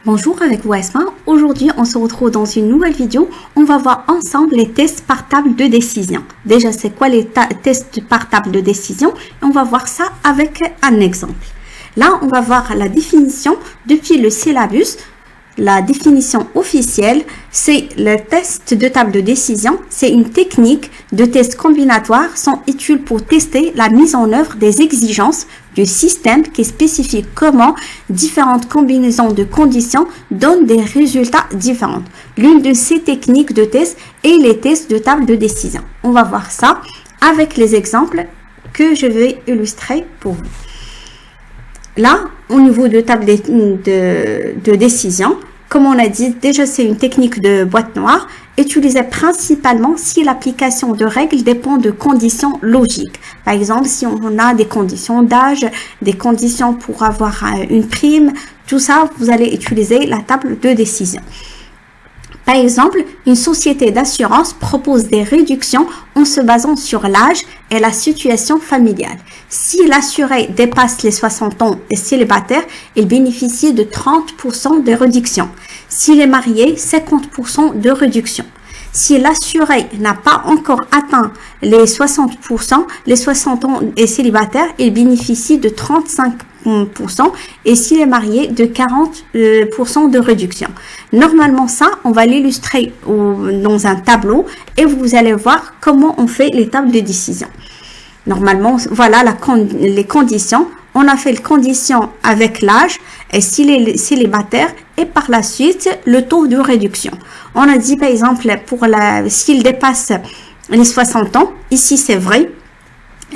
Bonjour, avec vous Asma. Aujourd'hui, on se retrouve dans une nouvelle vidéo. On va voir ensemble les tests par table de décision. Déjà, c'est quoi les tests par table de décision? On va voir ça avec un exemple. Là, on va voir la définition depuis le syllabus. La définition officielle, c'est le test de table de décision. C'est une technique de test combinatoire sont utiles pour tester la mise en œuvre des exigences du système qui spécifie comment différentes combinaisons de conditions donnent des résultats différents. L'une de ces techniques de test est les tests de table de décision. On va voir ça avec les exemples que je vais illustrer pour vous. Là, au niveau de table de décision, comme on a dit, déjà c'est une technique de boîte noire utilisée principalement si l'application de règles dépend de conditions logiques. Par exemple, si on a des conditions d'âge, des conditions pour avoir une prime, tout ça, vous allez utiliser la table de décision. Par exemple, une société d'assurance propose des réductions en se basant sur l'âge et la situation familiale. Si l'assuré dépasse les 60 ans et célibataire, il bénéficie de 30% de réduction. S'il est marié, 50% de réduction. Si l'assuré n'a pas encore atteint les 60%, les 60 ans et célibataire, il bénéficie de 35%. Et s'il est marié, de 40% de réduction. Normalement, ça, on va l'illustrer dans un tableau et vous allez voir comment on fait les tables de décision. Normalement, voilà les conditions. On a fait les conditions avec l'âge et s'il est célibataire et par la suite, le taux de réduction. On a dit par exemple, s'il dépasse les 60 ans, ici c'est vrai.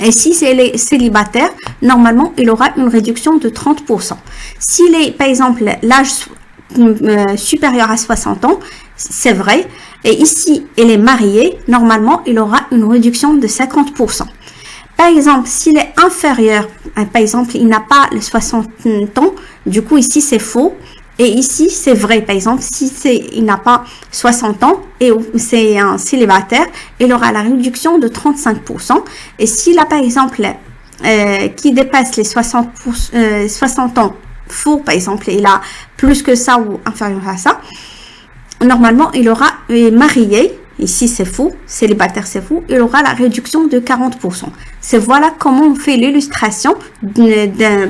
Et si c'est célibataire, normalement, il aura une réduction de 30%. S'il est, par exemple, l'âge supérieur à 60 ans, c'est vrai. Et ici, il est marié, normalement, il aura une réduction de 50%. Par exemple, s'il est inférieur, par exemple, il n'a pas les 60 ans, du coup, ici, c'est faux. Et ici, c'est vrai. Par exemple, si il n'a pas 60 ans et c'est un célibataire, il aura la réduction de 35%. Et s'il a, par exemple, qui dépasse les 60 ans, faux, par exemple, il a plus que ça ou inférieur à ça, normalement, il aura marié. Ici, c'est faux. Célibataire, c'est faux. Il aura la réduction de 40%. C'est voilà comment on fait l'illustration.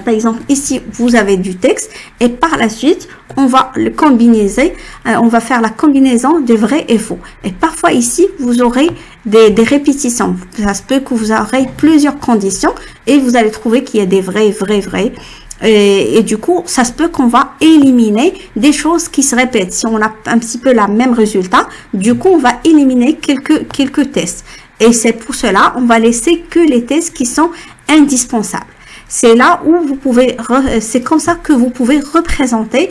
Par exemple, ici, vous avez du texte. Et par la suite, on va le combiner. On va faire la combinaison de vrai et faux. Et parfois, ici, vous aurez des répétitions. Ça se peut que vous aurez plusieurs conditions. Et vous allez trouver qu'il y a des vrais. Et du coup, ça se peut qu'on va éliminer des choses qui se répètent. Si on a un petit peu le même résultat, du coup, on va éliminer quelques tests. Et c'est pour cela, on va laisser que les tests qui sont indispensables. C'est là où vous pouvez, c'est comme ça que vous pouvez représenter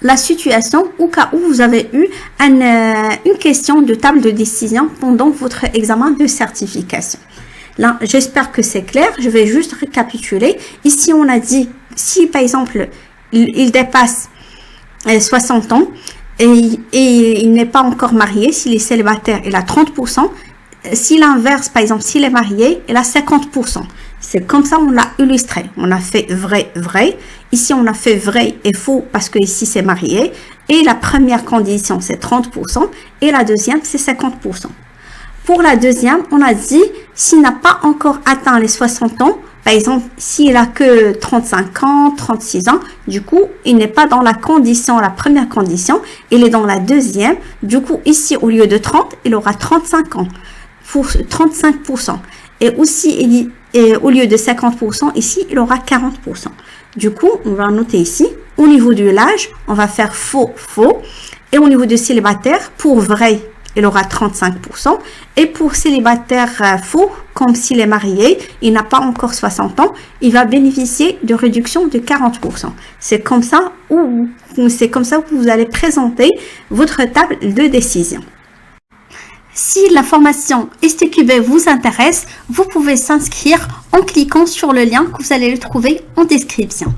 la situation au cas où vous avez eu une question de table de décision pendant votre examen de certification. Là, j'espère que c'est clair. Je vais juste récapituler. Ici, on a dit, si par exemple, il dépasse 60 ans et il n'est pas encore marié, s'il est célibataire, il a 30%. Si l'inverse, par exemple, s'il est marié, il a 50%. C'est comme ça on l'a illustré. On a fait vrai. Ici, on a fait vrai et faux parce que ici, c'est marié. Et la première condition, c'est 30%. Et la deuxième, c'est 50%. Pour la deuxième, on a dit, s'il n'a pas encore atteint les 60 ans, par exemple, s'il a que 35 ans, 36 ans, du coup, il n'est pas dans la première condition, il est dans la deuxième. Du coup, ici, au lieu de 30, il aura 35 ans, pour 35%. Et aussi, au lieu de 50%, ici, il aura 40%. Du coup, on va noter ici, au niveau de l'âge, on va faire faux. Et au niveau de célibataire, pour vrai, il aura 35%. Et pour célibataire faux, comme s'il est marié, il n'a pas encore 60 ans, il va bénéficier de réduction de 40%. C'est comme ça que vous allez présenter votre table de décision. Si la formation STQB vous intéresse, vous pouvez s'inscrire en cliquant sur le lien que vous allez le trouver en description.